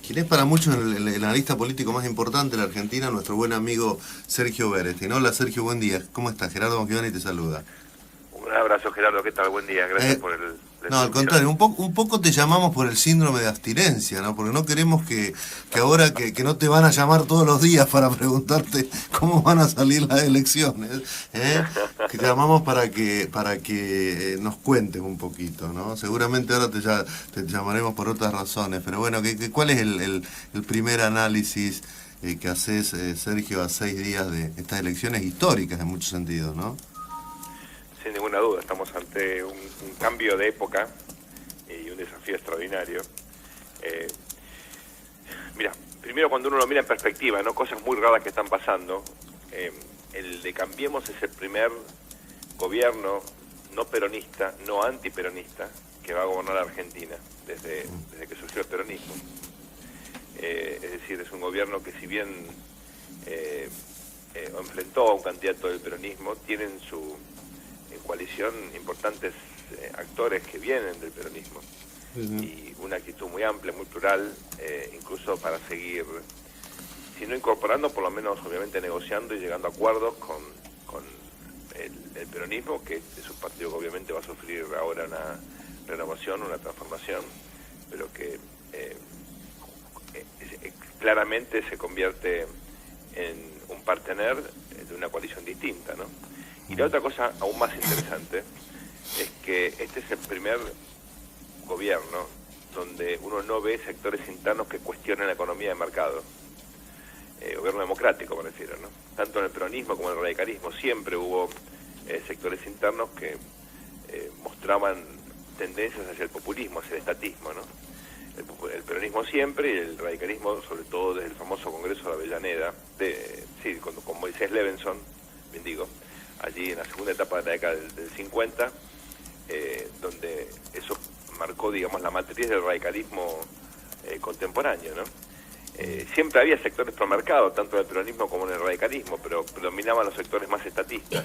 Quien es para muchos el analista político más importante de la Argentina, nuestro buen amigo Sergio Berestein. Hola Sergio, buen día. ¿Cómo estás? Gerardo Mongioni te saluda. Un abrazo, Gerardo, ¿qué tal? Buen día, gracias por el... No, al contrario, un poco te llamamos por el síndrome de abstinencia, ¿no? Porque no queremos que ahora que no te van a llamar todos los días para preguntarte cómo van a salir las elecciones, que te llamamos para que nos cuentes un poquito, ¿no? Seguramente ahora te llamaremos por otras razones, pero bueno, ¿cuál es el primer análisis que haces, Sergio, a 6 días de estas elecciones históricas en muchos sentidos, ¿no? Sin ninguna duda, estamos ante un cambio de época y un desafío extraordinario. Mira, primero cuando uno lo mira en perspectiva, ¿no? Cosas muy raras que están pasando. El de Cambiemos es el primer gobierno no peronista, no antiperonista, que va a gobernar la Argentina desde que surgió el peronismo. Es decir, es un gobierno que si bien enfrentó a un candidato del peronismo, tienen su coalición importantes actores que vienen del peronismo y una actitud muy amplia, muy plural, incluso para seguir, si no incorporando, por lo menos obviamente negociando y llegando a acuerdos con el peronismo, que es un partido que obviamente va a sufrir ahora una renovación, una transformación, pero que claramente se convierte en un partener de una coalición distinta, ¿no? Y la otra cosa aún más interesante es que este es el primer gobierno donde uno no ve sectores internos que cuestionen la economía de mercado. Gobierno democrático, me refiero, ¿no? Tanto en el peronismo como en el radicalismo siempre hubo sectores internos que mostraban tendencias hacia el populismo, hacia el estatismo, ¿no? El peronismo siempre y el radicalismo, sobre todo desde el famoso Congreso de Avellaneda, con Moisés Levenson, bien digo, allí en la segunda etapa de la década del 50, donde eso marcó, digamos, la matriz del radicalismo contemporáneo, ¿no? Siempre había sectores promarcados, tanto en el peronismo como en el radicalismo, pero predominaban los sectores más estatistas.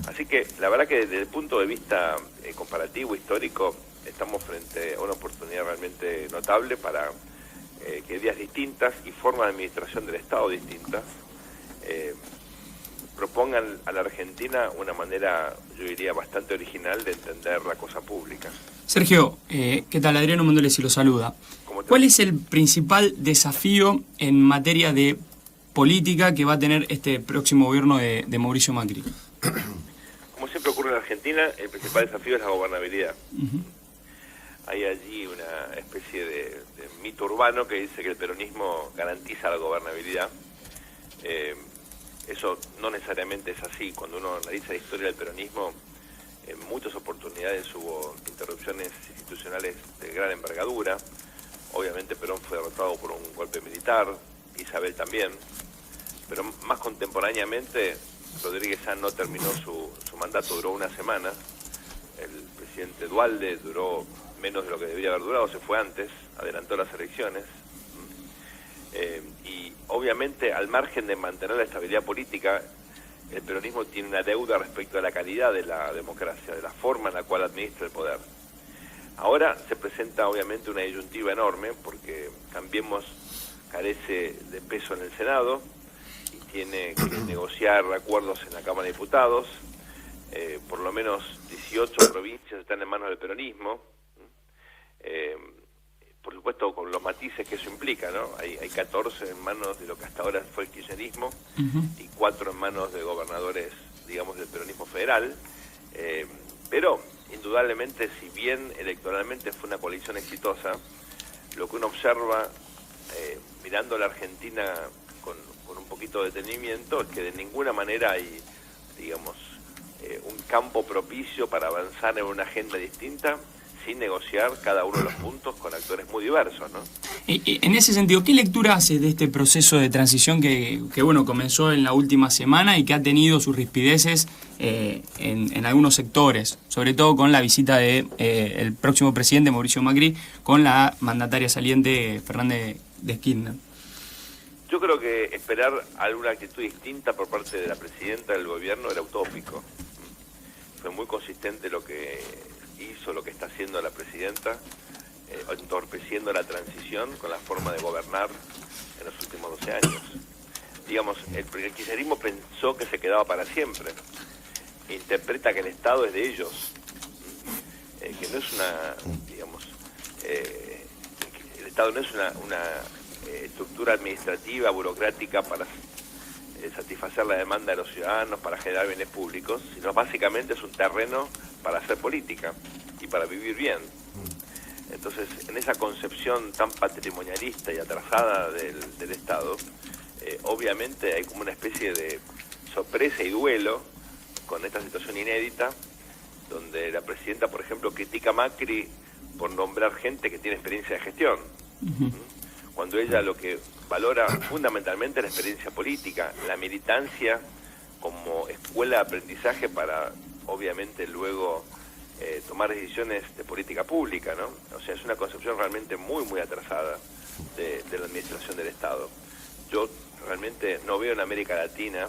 Así que la verdad que desde el punto de vista comparativo, histórico, estamos frente a una oportunidad realmente notable para que ideas distintas y formas de administración del Estado distintas propongan a la Argentina una manera, yo diría, bastante original de entender la cosa pública. Sergio, ¿qué tal? Adriano Mondolesi lo saluda. ¿Cuál es el principal desafío en materia de política que va a tener este próximo gobierno de Mauricio Macri? Como siempre ocurre en Argentina, el principal desafío es la gobernabilidad. Hay allí una especie de mito urbano que dice que el peronismo garantiza la gobernabilidad. Eso no necesariamente es así. Cuando uno analiza la historia del peronismo, en muchas oportunidades hubo interrupciones institucionales de gran envergadura. Obviamente Perón fue derrotado por un golpe militar, Isabel también, pero más contemporáneamente Rodríguez Sá no terminó su mandato, duró una semana. El presidente Duhalde duró menos de lo que debería haber durado, se fue antes, adelantó las elecciones. Y obviamente, al margen de mantener la estabilidad política, el peronismo tiene una deuda respecto a la calidad de la democracia, de la forma en la cual administra el poder. Ahora se presenta obviamente una disyuntiva enorme, porque Cambiemos carece de peso en el Senado y tiene que negociar acuerdos en la Cámara de Diputados. Por lo menos 18 provincias están en manos del peronismo. Por supuesto, con los matices que eso implica, ¿no? Hay 14 en manos de lo que hasta ahora fue el kirchnerismo y 4 en manos de gobernadores, digamos, del peronismo federal. Pero, indudablemente, si bien electoralmente fue una coalición exitosa, lo que uno observa, mirando a la Argentina con un poquito de detenimiento, es que de ninguna manera hay, digamos, un campo propicio para avanzar en una agenda distinta, sin negociar cada uno de los puntos con actores muy diversos, ¿no? Y en ese sentido, ¿qué lectura hace de este proceso de transición que bueno, comenzó en la última semana y que ha tenido sus rispideces en algunos sectores, sobre todo con la visita de el próximo presidente Mauricio Macri con la mandataria saliente Fernández de Kirchner? Yo creo que esperar alguna actitud distinta por parte de la presidenta del gobierno era utópico. Fue muy consistente lo que hizo, lo que está haciendo la presidenta. entorpeciendo la transición con la forma de gobernar en los últimos 12 años. Digamos, el kirchnerismo pensó que se quedaba para siempre. Interpreta que el Estado es de ellos, que no es una, digamos, el Estado no es una estructura administrativa, burocrática para satisfacer la demanda de los ciudadanos, para generar bienes públicos, sino básicamente es un terreno para hacer política y para vivir bien. Entonces, en esa concepción tan patrimonialista y atrasada del Estado, obviamente hay como una especie de sorpresa y duelo con esta situación inédita, donde la presidenta, por ejemplo, critica a Macri por nombrar gente que tiene experiencia de gestión, cuando ella lo que valora fundamentalmente es la experiencia política, la militancia como escuela de aprendizaje para, obviamente, luego tomar decisiones de política pública, ¿no? O sea, es una concepción realmente muy, muy atrasada de la administración del Estado. Yo realmente no veo en América Latina,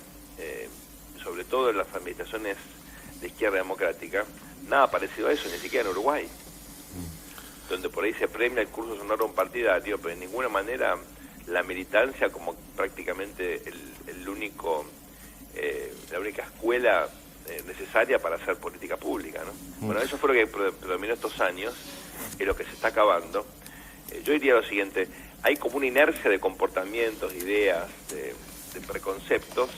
sobre todo en las administraciones de izquierda democrática, nada parecido a eso, ni siquiera en Uruguay, donde por ahí se premia el curso sonoro partidario, pero en ninguna manera la militancia como prácticamente el único, la única escuela necesaria para hacer política pública, ¿no? Bueno, eso fue lo que predominó estos años, es lo que se está acabando. Yo diría lo siguiente: hay como una inercia de comportamientos, de ideas, de preconceptos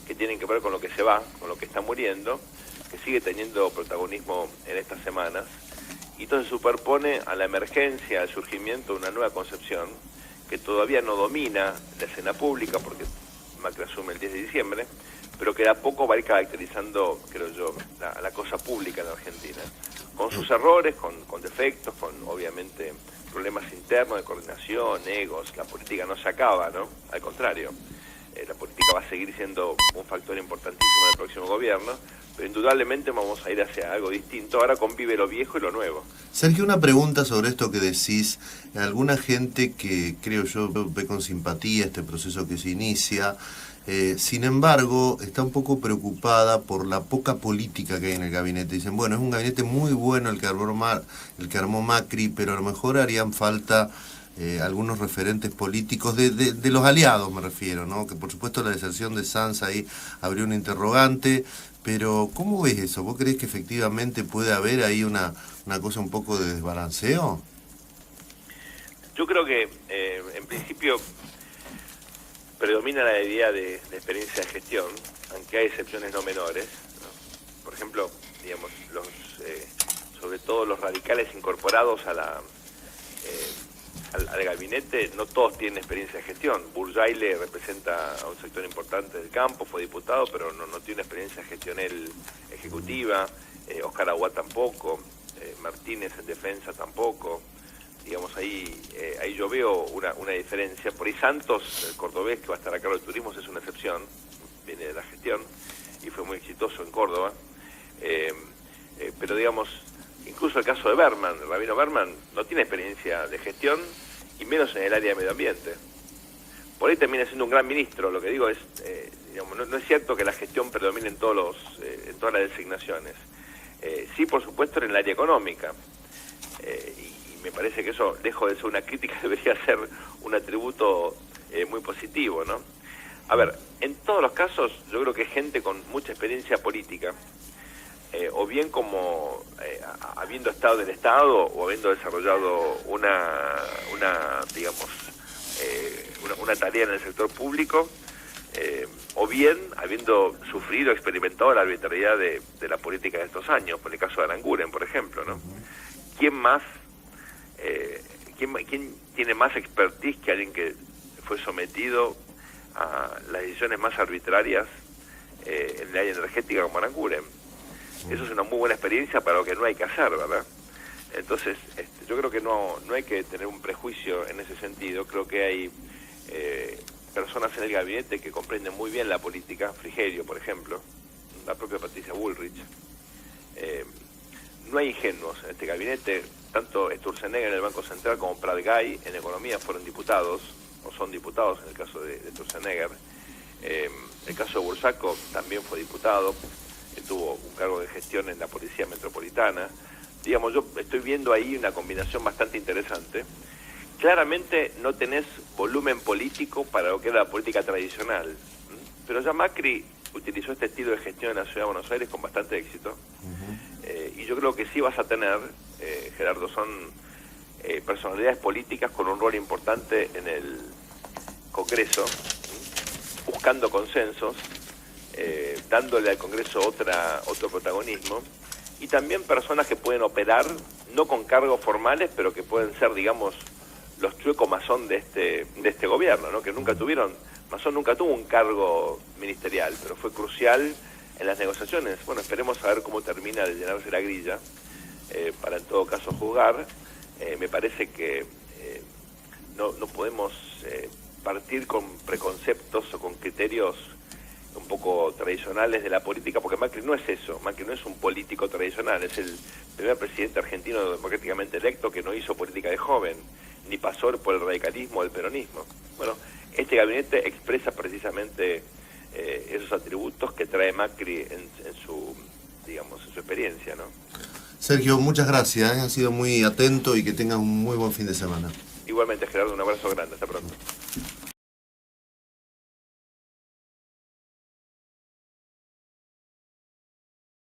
que tienen que ver con lo que se va, con lo que está muriendo, que sigue teniendo protagonismo en estas semanas, y entonces superpone a la emergencia, al surgimiento de una nueva concepción que todavía no domina la escena pública, porque Macri asume el 10 de diciembre, pero que de a poco va a ir caracterizando, creo yo, la cosa pública en la Argentina, con sus errores, con defectos, con obviamente problemas internos de coordinación, egos. La política no se acaba, ¿no? Al contrario, la política va a seguir siendo un factor importantísimo del próximo gobierno, pero indudablemente vamos a ir hacia algo distinto. Ahora convive lo viejo y lo nuevo. Sergio, una pregunta sobre esto que decís. Alguna gente que, creo yo, ve con simpatía este proceso que se inicia, sin embargo, está un poco preocupada por la poca política que hay en el gabinete. Dicen, bueno, es un gabinete muy bueno el que armó Macri, pero a lo mejor harían falta algunos referentes políticos de los aliados, me refiero, ¿no? Que por supuesto la deserción de Sanz ahí abrió un interrogante, pero ¿cómo ves eso? ¿Vos creés que efectivamente puede haber ahí una cosa un poco de desbalanceo? Yo creo que en principio predomina la idea de experiencia de gestión, aunque hay excepciones no menores, ¿no? Por ejemplo, digamos, sobre todo los radicales incorporados a al gabinete, no todos tienen experiencia de gestión. Burjaile representa a un sector importante del campo, fue diputado, pero no tiene experiencia de gestión ejecutiva. Oscar Aguad tampoco, Martínez en defensa tampoco. Digamos, ahí yo veo una diferencia. Por ahí Santos, el cordobés que va a estar a cargo del turismo, es una excepción, viene de la gestión y fue muy exitoso en Córdoba. Pero digamos, incluso el caso de Berman, Rabino Berman, no tiene experiencia de gestión y menos en el área de medio ambiente. Por ahí termina siendo un gran ministro. Lo que digo es, digamos, no es cierto que la gestión predomine en todas las designaciones. Sí, por supuesto, en el área económica. Y me parece que eso, lejos de ser una crítica, debería ser un atributo muy positivo, ¿no? A ver, en todos los casos, yo creo que gente con mucha experiencia política, o bien como habiendo estado en el Estado o habiendo desarrollado una tarea en el sector público, o bien habiendo sufrido, experimentado la arbitrariedad de la política de estos años, por el caso de Aranguren, por ejemplo, ¿no? ¿Quién más, quién tiene más expertise que alguien que fue sometido a las decisiones más arbitrarias en el área energética como Aranguren? Eso es una muy buena experiencia para lo que no hay que hacer, ¿verdad? Entonces, yo creo que no hay que tener un prejuicio en ese sentido. Creo que hay personas en el gabinete que comprenden muy bien la política. Frigerio, por ejemplo, la propia Patricia Bullrich. No hay ingenuos en este gabinete. Tanto Sturzenegger en el Banco Central como Prat-Gay en Economía fueron diputados, o son diputados en el caso de Sturzenegger. El caso de Bursaco también fue diputado. Tuvo un cargo de gestión en la Policía Metropolitana. digamos, yo estoy viendo ahí una combinación bastante interesante. Claramente no tenés volumen político para lo que era la política tradicional, pero ya Macri utilizó este estilo de gestión en la Ciudad de Buenos Aires con bastante éxito. Y yo creo que sí vas a tener, Gerardo, son personalidades políticas con un rol importante en el Congreso, buscando consensos, dándole al Congreso otro protagonismo, y también personas que pueden operar, no con cargos formales, pero que pueden ser, digamos, los chuecos Mazón de este gobierno, ¿no? Que nunca tuvieron, Mazón nunca tuvo un cargo ministerial, pero fue crucial en las negociaciones. Bueno, esperemos a ver cómo termina de llenarse la grilla, para en todo caso juzgar. Me parece que no podemos partir con preconceptos o con criterios un poco tradicionales de la política, porque Macri no es eso. Macri no es un político tradicional, es el primer presidente argentino democráticamente electo que no hizo política de joven, ni pasó por el radicalismo o el peronismo. Bueno, este gabinete expresa precisamente esos atributos que trae Macri en su, digamos, en su experiencia, ¿no? Sergio, muchas gracias, ha sido muy atento y que tengas un muy buen fin de semana. Igualmente, Gerardo, un abrazo grande, hasta pronto.